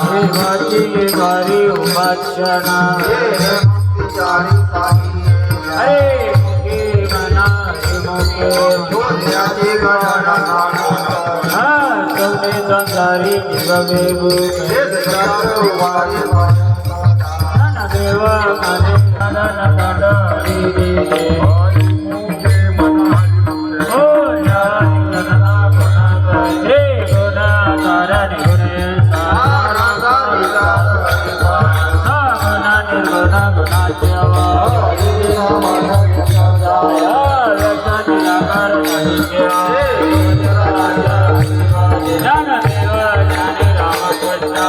देवाची गारी उपासना अरे मुखे मना मुखे सौने संसारी जीव देवा मने northern नडरी Jana Deva Jani Rama Krishna